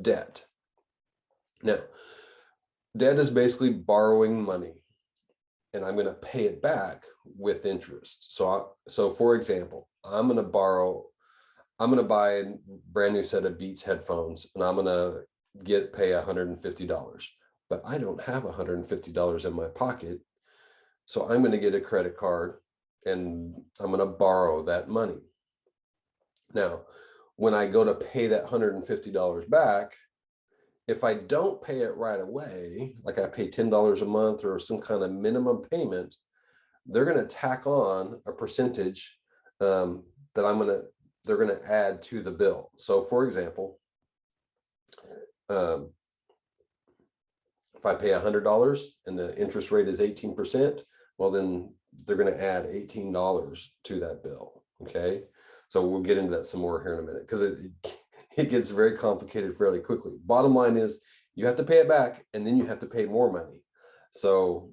debt. Now, debt is basically borrowing money, and I'm going to pay it back with interest. So for example, I'm going to buy a brand new set of Beats headphones, and I'm going to pay $150, but I don't have $150 in my pocket. So I'm going to get a credit card and I'm going to borrow that money. Now, when I go to pay that $150 back, if I don't pay it right away, like I pay $10 a month or some kind of minimum payment, they're going to tack on a percentage that they're going to add to the bill. So for example, if I pay $100 and the interest rate is 18%, well, then they're going to add $18 to that bill. Okay. So we'll get into that some more here in a minute, because it gets very complicated fairly quickly. Bottom line is you have to pay it back, and then you have to pay more money. So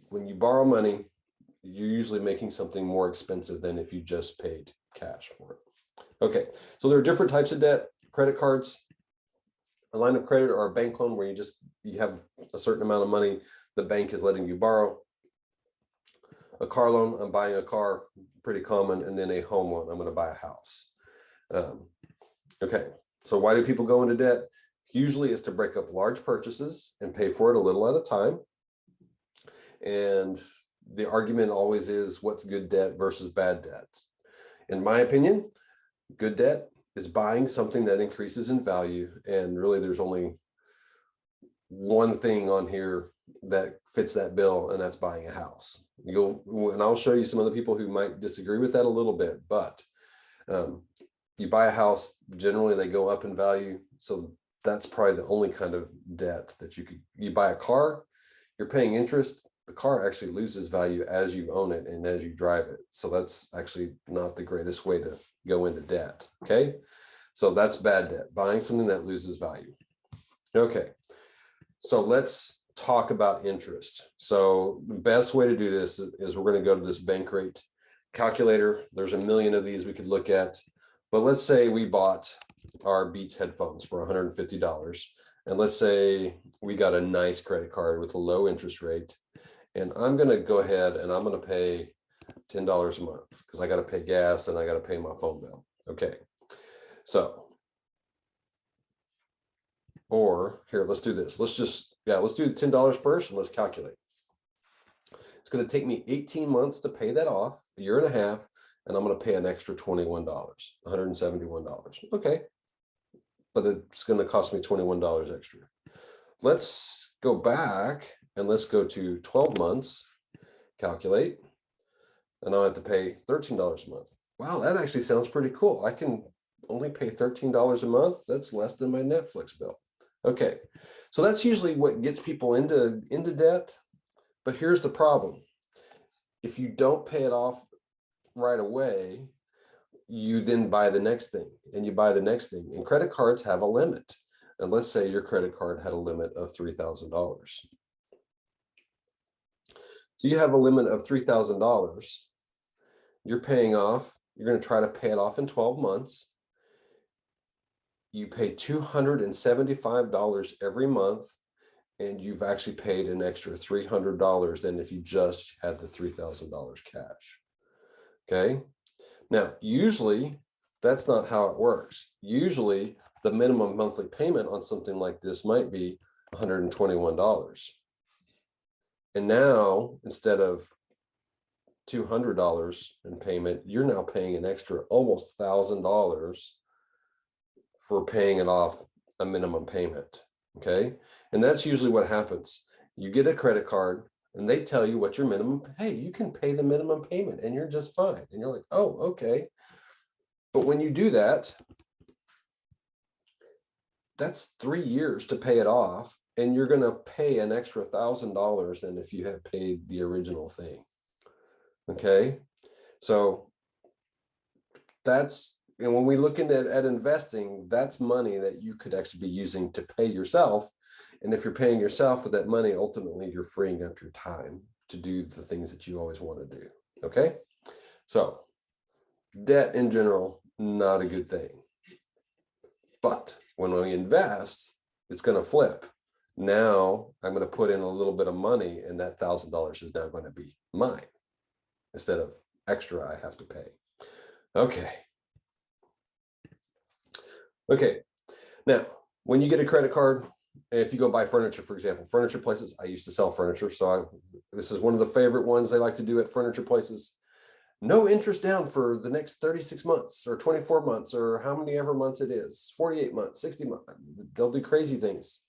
when you borrow money, you're usually making something more expensive than if you just paid cash for it. Okay, so there are different types of debt: credit cards, a line of credit, or a bank loan where you have a certain amount of money the bank is letting you borrow. A car loan, I'm buying a car, pretty common, and then a home loan, I'm going to buy a house. Okay, so why do people go into debt? Usually it's to break up large purchases and pay for it a little at a time. And the argument always is, what's good debt versus bad debt? In my opinion, good debt is buying something that increases in value. And really there's only one thing on here that fits that bill, and that's buying a house. And I'll show you some other people who might disagree with that a little bit, but you buy a house, generally they go up in value. So that's probably the only kind of debt that you buy a car, you're paying interest. The car actually loses value as you own it and as you drive it. So that's actually not the greatest way to go into debt. Okay. So that's bad debt, buying something that loses value. Okay. So let's talk about interest. So the best way to do this is we're going to go to this bank rate calculator. There's a million of these we could look at, but let's say we bought our Beats headphones for $150. And let's say we got a nice credit card with a low interest rate. And I'm going to go ahead and I'm going to pay $10 a month because I got to pay gas and I got to pay my phone bill. Okay. So, or here, let's do this. Let's do $10 first and let's calculate. It's going to take me 18 months to pay that off, a year and a half, and I'm going to pay an extra $21, $171. Okay. But it's going to cost me $21 extra. Let's go back and let's go to 12 months, calculate, and I'll have to pay $13 a month. Wow, that actually sounds pretty cool. I can only pay $13 a month. That's less than my Netflix bill. Okay, so that's usually what gets people into debt. But here's the problem. If you don't pay it off right away, you then buy the next thing and you buy the next thing. And credit cards have a limit. And let's say your credit card had a limit of $3,000. So you have a limit of $3,000. You're paying off. You're going to try to pay it off in 12 months. You pay $275 every month, and you've actually paid an extra $300 than if you just had the $3,000 cash. Okay. Now, usually that's not how it works. Usually the minimum monthly payment on something like this might be $121. And now, instead of $200 in payment, you're now paying an extra almost $1,000 for paying it off a minimum payment. Okay. And that's usually what happens. You get a credit card and they tell you what your minimum, hey, you can pay the minimum payment and you're just fine. And you're like, oh, okay. But when you do that, that's 3 years to pay it off. And you're going to pay an extra $1,000 than if you had paid the original thing. Okay. So and when we look at investing, that's money that you could actually be using to pay yourself. And if you're paying yourself with that money, ultimately you're freeing up your time to do the things that you always want to do. Okay. So debt in general, not a good thing. But When we invest, it's going to flip. Now I'm going to put in a little bit of money, and that $1,000 is now going to be mine instead of extra I have to pay. Okay. Now, when you get a credit card, if you go buy furniture, for example, furniture places, I used to sell furniture. So this is one of the favorite ones they like to do at furniture places. No interest down for the next 36 months or 24 months or how many ever months it is, 48 months, 60 months. They'll do crazy things.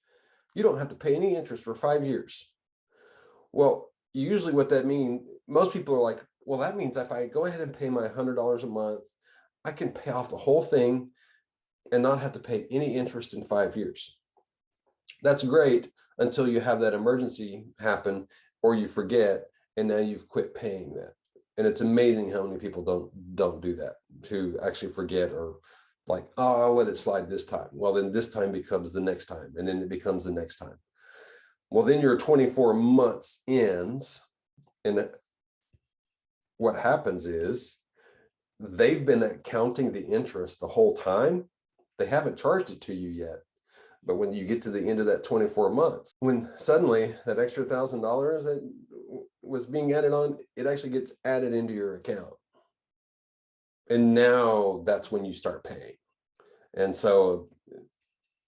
You don't have to pay any interest for 5 years. Well, usually what that means, most people are like, well, that means if I go ahead and pay my $100 a month, I can pay off the whole thing and not have to pay any interest in 5 years. That's great until you have that emergency happen or you forget, and now you've quit paying that. And it's amazing how many people don't do that, to actually forget, or like, oh, I'll let it slide this time. Well, then this time becomes the next time, and then it becomes the next time. Well, then your 24 months ends, and what happens is they've been counting the interest the whole time. They haven't charged it to you yet. But when you get to the end of that 24 months, when suddenly that extra $1,000 that was being added on, it actually gets added into your account. And now that's when you start paying. And so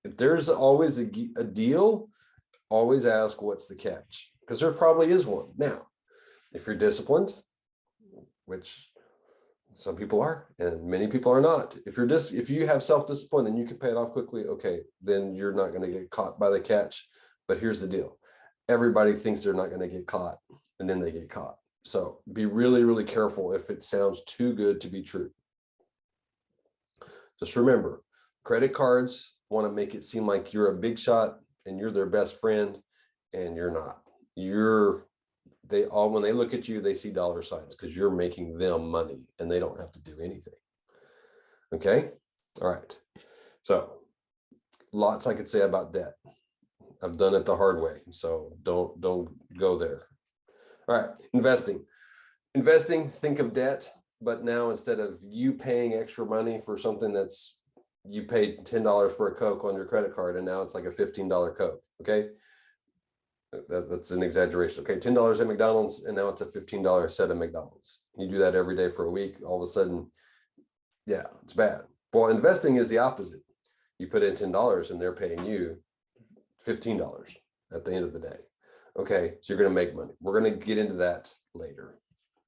if there's always a deal, always ask what's the catch, because there probably is one. Now, if you're disciplined, which some people are, and many people are not. If you have self-discipline and you can pay it off quickly, okay, then you're not going to get caught by the catch. But here's the deal. Everybody thinks they're not going to get caught, and then they get caught. So be really, really careful if it sounds too good to be true. Just remember, credit cards want to make it seem like you're a big shot and you're their best friend, and you're not. When they look at you, they see dollar signs because you're making them money and they don't have to do anything. Okay. All right. So lots I could say about debt. I've done it the hard way. So don't go there. All right. Investing, think of debt, but now instead of you paying extra money for something that's, you paid $10 for a Coke on your credit card, and now it's like a $15 Coke. Okay. That's an exaggeration. Okay, $10 at McDonald's, and now it's a $15 set at McDonald's. You do that every day for a week, all of a sudden, yeah, it's bad. Well, investing is the opposite. You put in $10 and they're paying you $15 at the end of the day. Okay, so you're going to make money. We're going to get into that later.